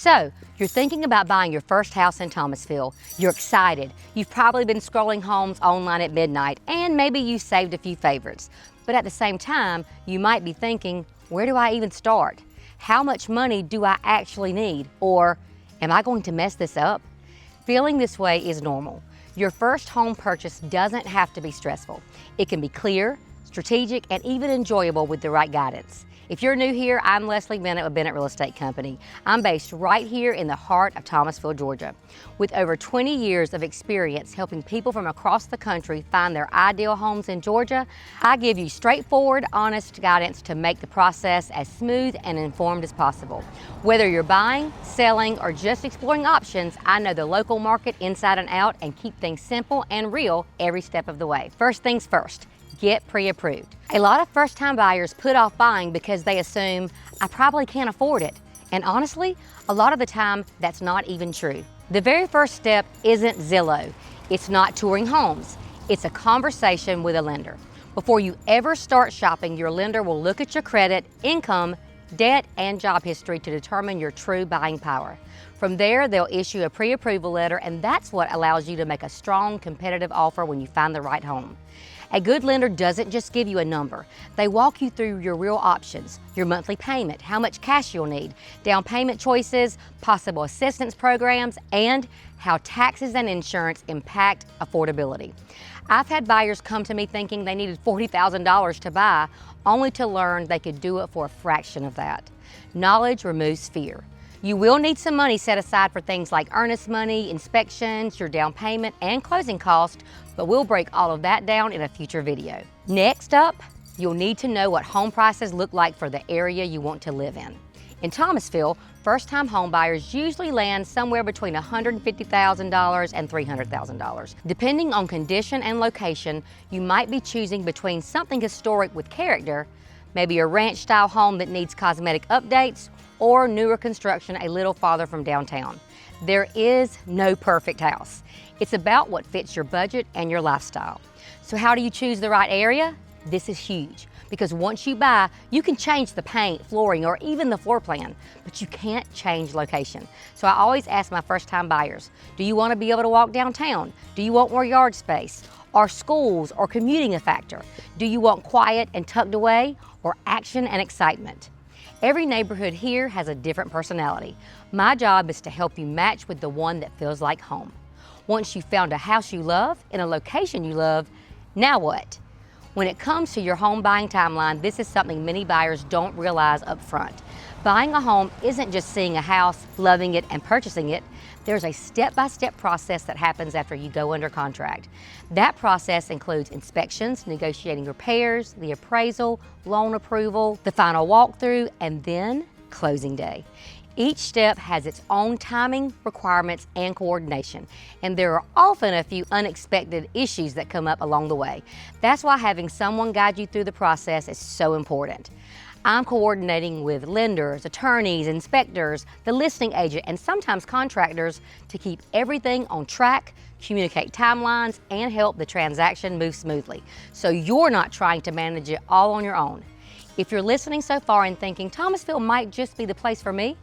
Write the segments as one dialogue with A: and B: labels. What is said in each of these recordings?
A: So, you're thinking about buying your first house in Thomasville. You're excited. You've probably been scrolling homes online at midnight, and maybe you saved a few favorites. But at the same time, you might be thinking, where do I even start? How much money do I actually need? Or, am I going to mess this up? Feeling this way is normal. Your first home purchase doesn't have to be stressful. It can be clear, strategic, and even enjoyable with the right guidance. If you're new here, I'm Leslie Bennett with Bennett Real Estate Company. I'm based right here in the heart of Thomasville, Georgia. With over 20 years of experience helping people from across the country find their ideal homes in Georgia, I give you straightforward, honest guidance to make the process as smooth and informed as possible. Whether you're buying, selling, or just exploring options, I know the local market inside and out and keep things simple and real every step of the way. First things first. Get pre-approved. A lot of first-time buyers put off buying because they assume, I probably can't afford it. And honestly, a lot of the time, that's not even true. The very first step isn't Zillow. It's not touring homes. It's a conversation with a lender. Before you ever start shopping, your lender will look at your credit, income, debt, and job history to determine your true buying power. From there, they'll issue a pre-approval letter, and that's what allows you to make a strong, competitive offer when you find the right home. A good lender doesn't just give you a number. They walk you through your real options, your monthly payment, how much cash you'll need, down payment choices, possible assistance programs, and how taxes and insurance impact affordability. I've had buyers come to me thinking they needed $40,000 to buy, only to learn they could do it for a fraction of that. Knowledge removes fear. You will need some money set aside for things like earnest money, inspections, your down payment, and closing costs, but we'll break all of that down in a future video. Next up, you'll need to know what home prices look like for the area you want to live in. In Thomasville, first-time home buyers usually land somewhere between $150,000 and $300,000. Depending on condition and location, you might be choosing between something historic with character, maybe a ranch-style home that needs cosmetic updates, or newer construction a little farther from downtown. There is no perfect house. It's about what fits your budget and your lifestyle. So how do you choose the right area? This is huge, because once you buy, you can change the paint, flooring, or even the floor plan, but you can't change location. So I always ask my first-time buyers, do you want to be able to walk downtown? Do you want more yard space? Are schools or commuting a factor? Do you want quiet and tucked away, or action and excitement? Every neighborhood here has a different personality. My job is to help you match with the one that feels like home. Once you've found a house you love, in a location you love, now what? When it comes to your home buying timeline, this is something many buyers don't realize up front. Buying a home isn't just seeing a house, loving it, and purchasing it. There's a step-by-step process that happens after you go under contract. That process includes inspections, negotiating repairs, the appraisal, loan approval, the final walkthrough, and then closing day. Each step has its own timing, requirements, and coordination, and there are often a few unexpected issues that come up along the way. That's why having someone guide you through the process is so important. I'm coordinating with lenders, attorneys, inspectors, the listing agent, and sometimes contractors to keep everything on track, communicate timelines, and help the transaction move smoothly, so you're not trying to manage it all on your own. If you're listening so far and thinking Thomasville might just be the place for me,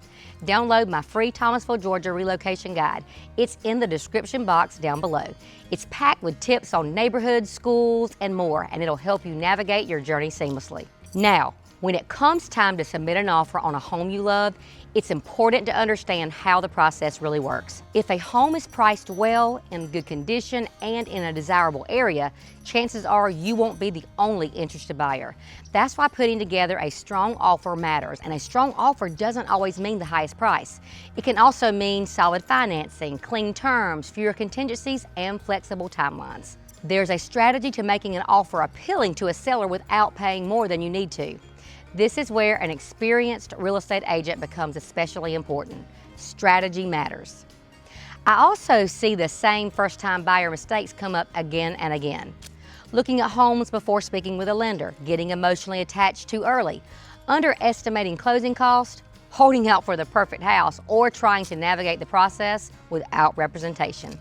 A: download my free Thomasville Georgia Relocation Guide. It's in the description box down below. It's packed with tips on neighborhoods, schools, and more, and it'll help you navigate your journey seamlessly. Now, when it comes time to submit an offer on a home you love, it's important to understand how the process really works. If a home is priced well, in good condition, and in a desirable area, chances are you won't be the only interested buyer. That's why putting together a strong offer matters, and a strong offer doesn't always mean the highest price. It can also mean solid financing, clean terms, fewer contingencies, and flexible timelines. There's a strategy to making an offer appealing to a seller without paying more than you need to. This is where an experienced real estate agent becomes especially important. Strategy matters. I also see the same first-time buyer mistakes come up again and again. Looking at homes before speaking with a lender, getting emotionally attached too early, underestimating closing costs, holding out for the perfect house, or trying to navigate the process without representation.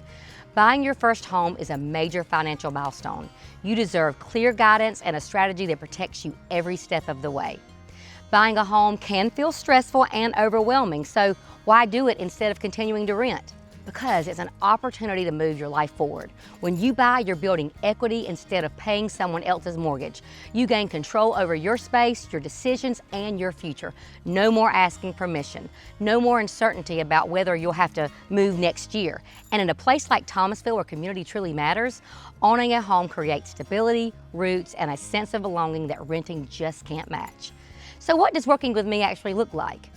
A: Buying your first home is a major financial milestone. You deserve clear guidance and a strategy that protects you every step of the way. Buying a home can feel stressful and overwhelming, so why do it instead of continuing to rent? Because it's an opportunity to move your life forward. When you buy, you're building equity instead of paying someone else's mortgage. You gain control over your space, your decisions, and your future. No more asking permission. No more uncertainty about whether you'll have to move next year. And in a place like Thomasville, where community truly matters, owning a home creates stability, roots, and a sense of belonging that renting just can't match. So what does working with me actually look like?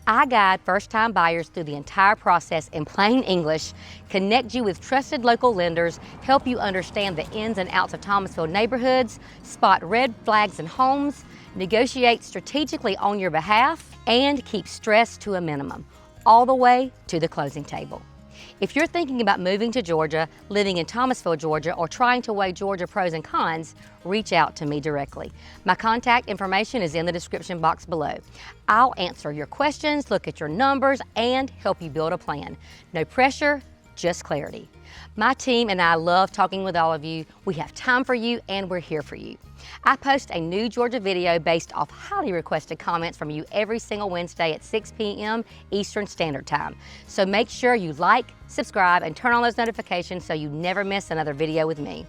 A: I guide first-time buyers through the entire process in plain English, connect you with trusted local lenders, help you understand the ins and outs of Thomasville neighborhoods, spot red flags in homes, negotiate strategically on your behalf, and keep stress to a minimum, all the way to the closing table. If you're thinking about moving to Georgia, living in Thomasville, Georgia, or trying to weigh Georgia pros and cons, reach out to me directly. My contact information is in the description box below. I'll answer your questions, look at your numbers, and help you build a plan. No pressure, just clarity. My team and I love talking with all of you. We have time for you, and we're here for you. I post a new Georgia video based off highly requested comments from you every single Wednesday at 6 p.m. Eastern Standard Time. So make sure you like, subscribe, and turn on those notifications so you never miss another video with me.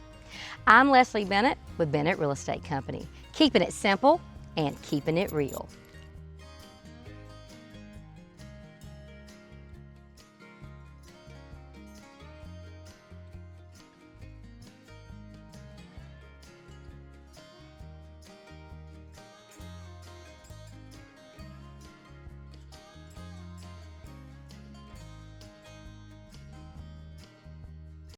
A: I'm Leslie Bennett with Bennett Real Estate Company, keeping it simple and keeping it real.